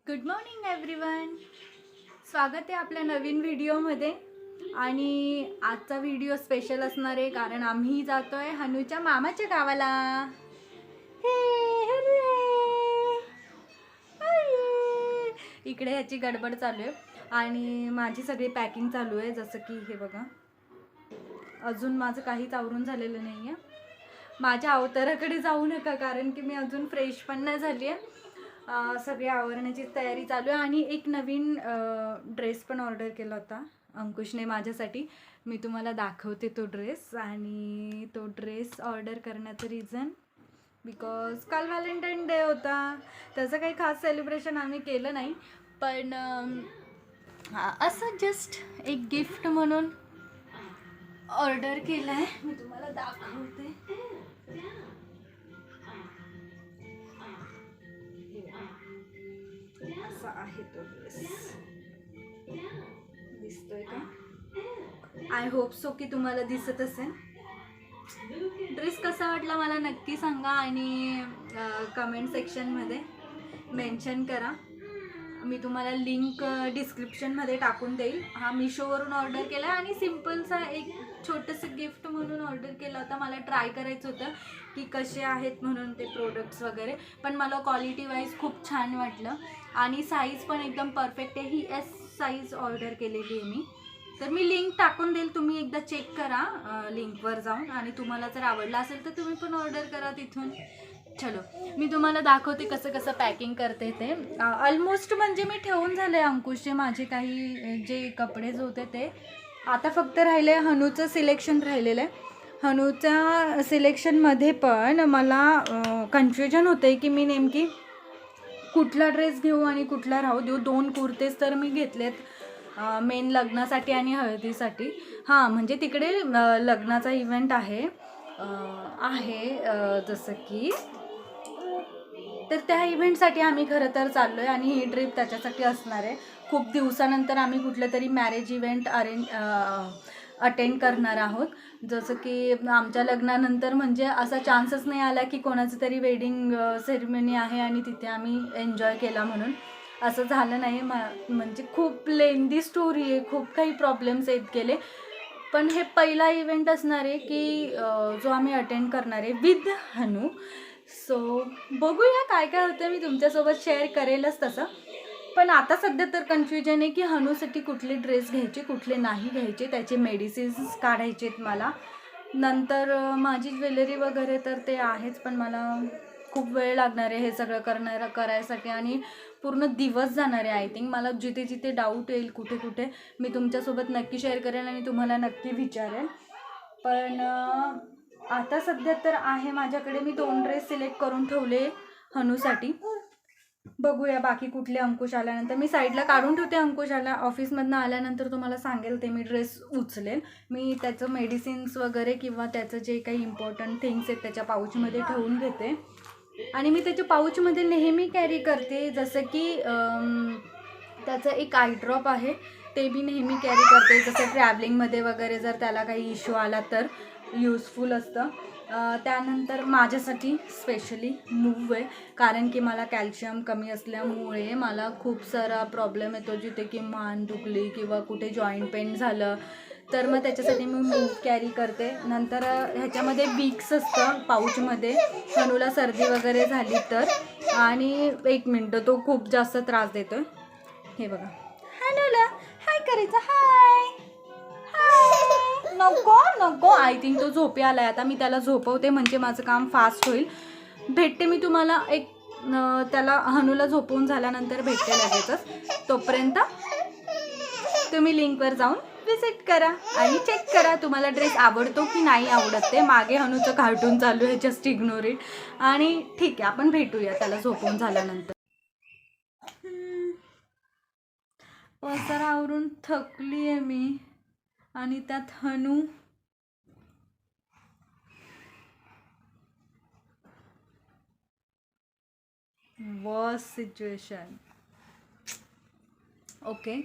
Good morning everyone. स्वागत आहे आपल्या नवीन व्हिडिओमध्ये. आणि आजचा व्हिडिओ स्पेशल असणार आहे कारण आम्ही जातोय हनूच्या मामाच्या गावाला. हे इकडे ह्याची गडबड चालू आहे आणि माझी सगळी पॅकिंग चालू आहे. जसं की हे बघा, अजून माझं काहीच आवरून झालेलं नाही आहे. माझ्या अवताराकडे जाऊ नका कारण की मी अजून फ्रेश पण नाही झाली आहे. सगळी आवरण्याची तयारी चालू आहे आणि एक नवीन ड्रेस पण ऑर्डर केला होता अंकुशने माझ्यासाठी. मी तुम्हाला दाखवते तो ड्रेस. आणि तो ड्रेस ऑर्डर करण्याचं रिझन बिकॉज काल व्हॅलेंटाईन डे होता. त्याचं काही खास सेलिब्रेशन आम्ही केलं नाही, पण असं जस्ट एक गिफ्ट म्हणून ऑर्डर केलं आहे. मी तुम्हाला दाखवते. असा आहे तो ड्रेस. दिसतोय का? आय होप सो की तुम्हाला दिसत असेल. ड्रेस कसा वाटला मला नक्की सांगा आणि कमेंट सेक्शनमध्ये मेन्शन करा. मी तुम्हाला लिंक डिस्क्रिप्शनमध्ये टाकून देईल. हा मिशोवरून ऑर्डर केला आणि सिम्पलसा एक छोटंसं गिफ्ट म्हणून ऑर्डर केला होता. मला ट्राय करायचं होतं की कसे आहेत म्हणून ते प्रोडक्ट्स वगैरे, पण मला क्वालिटी वाईज खूप छान वाटलं आणि साईज पण एकदम परफेक्ट आहे. ही एस साईज ऑर्डर केलेली आहे मी. तर मी लिंक टाकून देईल, तुम्ही एकदा चेक करा लिंकवर जाऊन. आणि तुम्हाला जर आवडला असेल तर तुम्ही पण ऑर्डर करा तिथून. चलो मी तुम्हाला दाखवते कसं कसं पॅकिंग करते ते. ऑलमोस्ट म्हणजे मी ठेवून झाले अंकुशचे माझे काही जे कपडे जे होते ते. आता फक्त राहिले आहे हनूचं सिलेक्शन राहिलेलं आहे. हनूच्या सिलेक्शनमध्ये पण मला कन्फ्युजन होतं आहे की मी नेमकी कुठला ड्रेस घेऊ आणि कुठला राहू देऊ. 2 कुर्तेस तर मी घेतलेत मेन लग्नासाठी आणि हळदीसाठी. हां म्हणजे तिकडे लग्नाचा इव्हेंट आहे जसं की, तर त्या इव्हेंटसाठी आम्ही खरं तर चाललो आहे आणि ही ट्रिप त्याच्यासाठी असणार आहे. खूप दिवसानंतर आम्ही कुठलं तरी मॅरेज इव्हेंट अटेंड करणार आहोत. जसं की आमच्या लग्नानंतर म्हणजे असा चान्सच नाही आला की कोणाचं तरी वेडिंग सेरेमनी आहे आणि तिथे आम्ही एन्जॉय केला म्हणून. असं झालं नाही. म्हणजे खूप लेंदी स्टोरी आहे, खूप काही प्रॉब्लेम्स येत गेले. पण हे पहिला इव्हेंट असणार आहे की जो आम्ही अटेंड करणार आहे विथ हनू. सो बघूया काय काय होतं. मी तुमच्यासोबत शेअर करेलच तसं. पण आता सध्या तर कन्फ्युजन आहे की हनूसाठी कुठले ड्रेस घ्यायचे कुठले नाही घ्यायचे, त्याचे मेडिसिन्स काढायचे आहेत मला. नंतर माझी ज्वेलरी वगैरे तर ते आहेच, पण मला खूप वेळ लागणार आहे हे सगळं करायसाठी आणि पूर्ण दिवस जाणार आहे. आय थिंक मला जिथे जिथे डाऊट येईल कुठे कुठे मी तुमच्यासोबत नक्की शेअर करेन आणि तुम्हाला नक्की विचारेन. पण आता सध्या तर आहे माझ्याकडे मी 2 ड्रेस सिलेक्ट करून ठेवले हनूसाठी. बघूया बाकी कुठले अंकुश आल्यानंतर. मी साईडला काढून ठेवते. अंकुश ऑफिसमधनं आल्यानंतर तुम्हाला सांगेल ते मी ड्रेस उचलेल. मी त्याचं मेडिसिन्स वगैरे किंवा त्याचं जे काही इम्पॉर्टंट थिंग्स आहेत त्याच्या पाऊचमध्ये ठेवून घेते. आणि मी त्याच्या पाऊचमध्ये नेहमी कॅरी करते. जसं की त्याचं एक आय ड्रॉप आहे ते मी नेहमी कॅरी करते. जसं ट्रॅव्हलिंगमध्ये वगैरे जर त्याला काही इश्यू आला तर यूजफुल असतं. त्यानंतर माझ्यासाठी स्पेशली मूव आहे कारण की मला कॅल्शियम कमी असल्यामुळे मला खूप सारा प्रॉब्लेम येतो. जिथे की मान दुखली किंवा कुठे जॉईंट पेन झालं तर मग त्याच्यासाठी मी मूव कॅरी करते. नंतर ह्याच्यामध्ये विक्स असतं पाऊचमध्ये हनूला सर्दी वगैरे झाली तर. आणि 1 मिनटं तो खूप जास्त त्रास देतोय. हे बघा, हनूला हाय करायचं. हाय हाय. नको नको, आय थिंक तो झोपे आलाय. आता मी त्याला झोपवते म्हणजे माझं काम फास्ट होईल. भेटते मी तुम्हाला एक त्याला हनूला झोपवून झाल्यानंतर भेटते लगेचच. तोपर्यंत तुम्ही लिंकवर जाऊन विजिट करा आणि चेक करा तुम्हाला ड्रेस आवडतो की नाही आवडत ते. मागे हनूचं कार्टून चालू आहे, जस्ट इग्नोर इट. आणि ठीक आहे आपण भेटूया त्याला झोपवून झाल्यानंतर. पसारा आवरून थकली आहे मी आणि त्यात हनू. Worst situation. ओके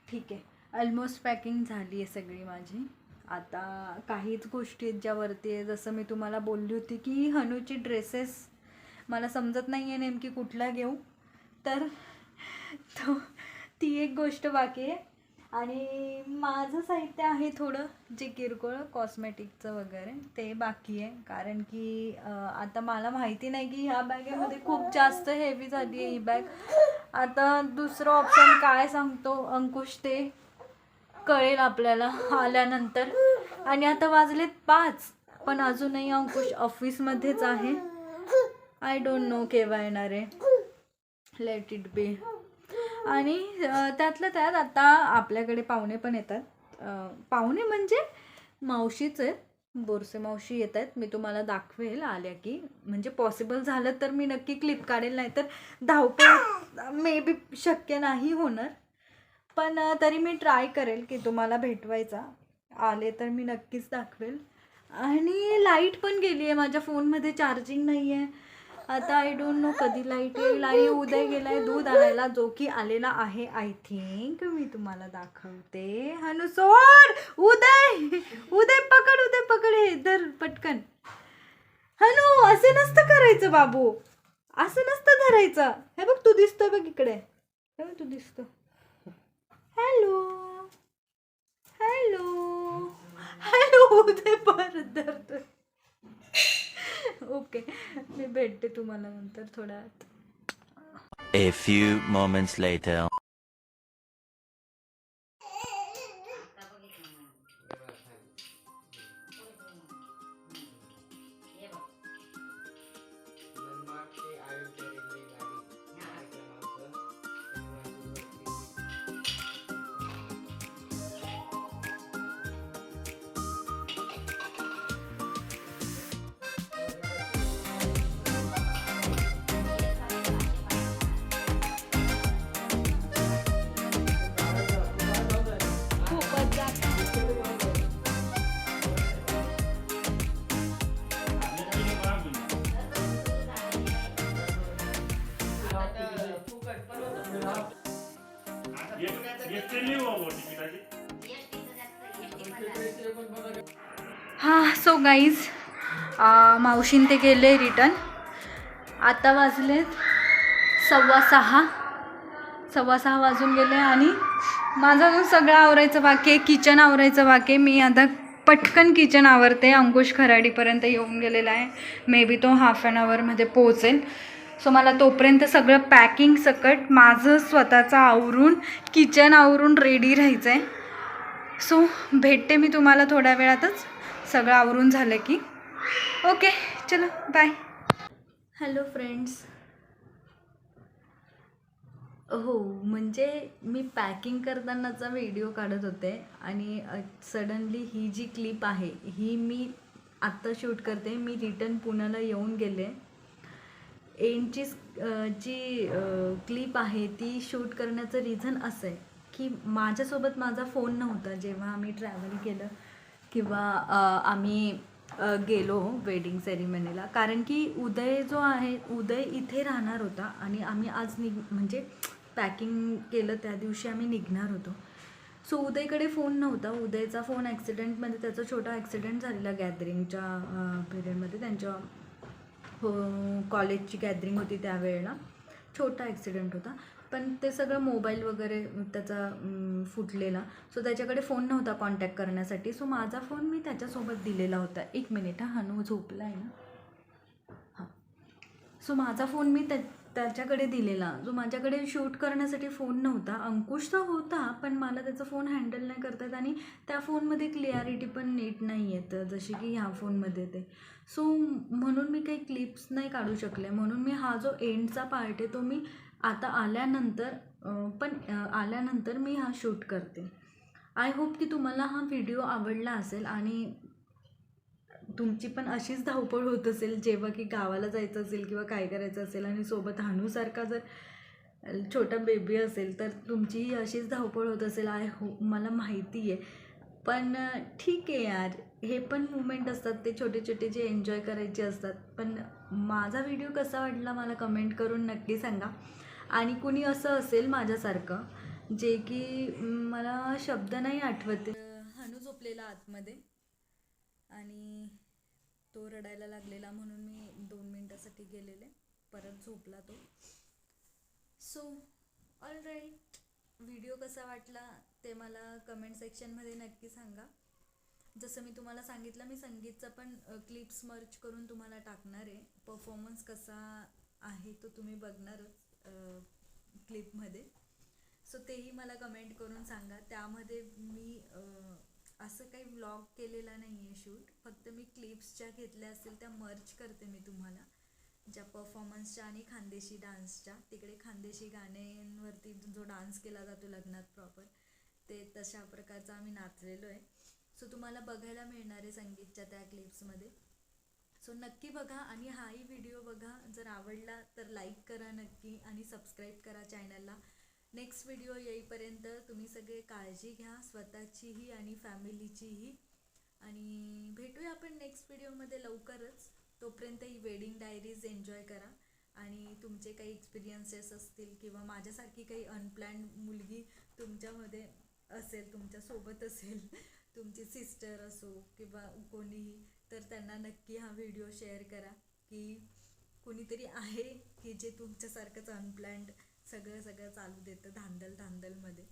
ठीक आहे. ऑलमोस्ट पॅकिंग झाली आहे सगळी माझी. आता काहीच गोष्टी आहेत ज्यावरती आहे. जसं मी तुम्हाला बोलली होती की हनूची ड्रेसेस मला समजत नाही आहे नेमकी कुठला घेऊ. तर तो ती एक गोष्ट बाकी आहे. आणि माझं साहित्य आहे थोडं जे किरकोळ कॉस्मेटिकचं वगैरे ते बाकी आहे. कारण की आता मला माहिती नाही की ह्या बॅगेमध्ये खूप जास्त हेवी झाली आहे ही बॅग. आता दुसरं ऑप्शन काय सांगतो अंकुश ते कळेल आपल्याला आल्यानंतर. आणि आता वाजलेत 5 पण अजूनही अंकुश ऑफिसमध्येच आहे. आय डोंट नो केव्हा येणार आहे. Let it be. आणि त्यातलं त्यात आता आपल्याकडे पाहुणे पण येतात. पाहुणे म्हणजे मावशीच आहेत, बोरसे मावशी येत आहेत. मी तुम्हाला दाखवेल आल्या की, म्हणजे पॉसिबल झालं तर मी नक्की क्लिप काढेल, नाही तर धावपळ मे बी शक्य नाही होणार. पण तरी मी ट्राय करेल की तुम्हाला भेटवायचा. आले तर मी नक्कीच दाखवेल. आणि लाईट पण गेली आहे, माझ्या फोनमध्ये चार्जिंग नाही आहे. आता आय डोंट नो कधी लाईट येईल. आणि उदय गेलाय दूध आणायला, जो की आलेला आहे आय थिंक. मी तुम्हाला दाखवते. हनु सोड, उदय उदय पकड, उदय पकड, हे धर पटकन. हनु असं नसतं करायचं बाबू, असं नसतं धरायचं. हे बघ तू दिसतोय बघ इकडे, हे बघ तू दिसतो. Hello hello hello. उदय परत धरतोय. ओके, मी भेटते तुम्हाला नंतर थोड्या वेळात. A few moments later. खूपच जास्त. हां सो गाईज, मावशीन ते गेले रिटर्न. आता वाजलेत 6:15 वाजून गेले. आणि माझं अजून सगळं आवरायचं बाकी आहे. किचन आवरायचं बाकी आहे. मी आता पटकन किचन आवरते. अंकुश खराडीपर्यंत येऊन गेलेला आहे. मे बी तो हाफ ॲन आवरमध्ये पोहोचेल. सो मला तोपर्यंत सगळं पॅकिंग सकट माझं स्वतःचं आवरून किचन आवरून रेडी राहायचं आहे. सो भेटते मी तुम्हाला थोड्या वेळातच, सगळं आवरून झालं की. ओके चलो बाय. Hello friends. हो, म्हणजे मी पॅकिंग करतानाचा व्हिडिओ काढत होते आणि सडनली ही जी क्लिप आहे ही मी आत्ता शूट करते. मी रिटर्न पुण्याला येऊन गेले. एंडची जी क्लिप आहे ती शूट करण्याचं रिझन असं आहे की माझ्यासोबत माझा फोन नव्हता जेव्हा आम्ही ट्रॅव्हल केलं किंवा आम्ही गेलो वेडिंग सेरिमनीला. कारण की उदय जो आहे, उदय इथे राहणार होता आणि आम्ही आज म्हणजे पॅकिंग केलं त्या दिवशी आम्ही निघणार होतो. सो उदयकडे फोन नव्हता. उदयचा फोन ॲक्सिडेंटमध्ये, त्याचा छोटा ॲक्सिडेंट झालेला गॅदरिंगच्या पिरियडमध्ये. त्यांच्या कॉलेजची गॅदरिंग होती त्यावेळेला. छोटा ॲक्सिडेंट होता, पण ते सगळं मोबाईल वगैरे त्याचा फुटलेला. सो त्याच्याकडे फोन नव्हता कॉन्टॅक्ट करण्यासाठी. सो माझा फोन मी त्याच्यासोबत दिलेला होता. 1 मिनिट हा, हनु झोपला आहे ना. हां, सो माझा फोन मी त्याच्याकडे दिलेला. जो माझ्याकडे शूट करण्यासाठी फोन नव्हता. अंकुशचा होता, पण मला त्याचा फोन हँडल नाही करता येत आणि त्या फोनमध्ये क्लिअरिटी पण नीट नाही येत जशी की ह्या फोनमध्ये ते. सो म्हणून मी काही क्लिप्स नाही काढू शकले. म्हणून मी हा जो एंडचा पार्ट आहे तो मी आता आल्यानंतर मी हा शूट करते. आय होप की तुम्हाला हा व्हिडिओ आवडला असेल आणि तुमची पण अशीच धावपळ होत असेल जेव्हा की गावाला जायचं असेल किंवा काय करायचं असेल आणि सोबत हनुसारखा जर छोटा बेबी असेल तर तुमचीही अशीच धावपळ होत असेल. आय होप, मला माहिती आहे. पण ठीक आहे यार, हे पण मुमेंट असतात ते छोटे छोटे जे एन्जॉय करायचे असतात. पण माझा व्हिडिओ कसा वाटला मला कमेंट करून नक्की सांगा. आणि कुणी असं असेल माझ्यासारखं जे की मला शब्द नाही आठवते. हनु झोपलेला आतमध्ये आणि तो रडायला लागलेला म्हणून मी 2 मिनटासाठी गेलेले. परत झोपला तो. सो ऑल राईट, व्हिडिओ कसा वाटला ते मला कमेंट सेक्शनमध्ये नक्की सांगा. जसं मी तुम्हाला सांगितलं, मी संगीतचा पण क्लिप्स मर्च करून तुम्हाला टाकणार आहे. परफॉर्मन्स कसा आहे तो तुम्ही बघणारच क्लिपमध्ये. सो तेही मला कमेंट करून सांगा. त्यामध्ये मी असं काही व्लॉग केलेला नाही आहे शूट, फक्त मी क्लिप्स ज्या घेतल्या असतील त्या मर्च करते मी तुम्हाला, ज्या परफॉर्मन्सच्या आणि खानदेशी डान्सच्या. तिकडे खानदेशी गाण्यांवरती जो डान्स केला जातो लग्नात प्रॉपर, ते तशा प्रकारचा आम्ही नाचलेलो आहे. सो तुम्हाला बघायला मिळणार आहे संगीतच्या त्या क्लिप्समध्ये. सो नक्की बघा आणि हाही व्हिडिओ बघा. जर आवडला तर लाईक करा नक्की आणि सबस्क्राईब करा चॅनलला. नेक्स्ट व्हिडिओ येईपर्यंत तुम्ही सगळे काळजी घ्या, स्वतःचीही आणि फॅमिलीचीही. आणि भेटूया आपण नेक्स्ट व्हिडिओमध्ये लवकरच. तोपर्यंत ही वेडिंग डायरीज एन्जॉय करा. आणि तुमचे काही एक्सपिरियन्सेस असतील किंवा माझ्यासारखी काही अनप्लॅन्ड मुलगी तुमच्यामध्ये असेल, तुमच्यासोबत असेल, तुमची सिस्टर असो किंवा कोणीही, तर त्यांना नक्की हा व्हिडिओ शेअर करा की कोणीतरी आहे की जे तुमच्यासारखंच अनप्लॅन्ड सगळं चालू देतं धांदलमध्ये.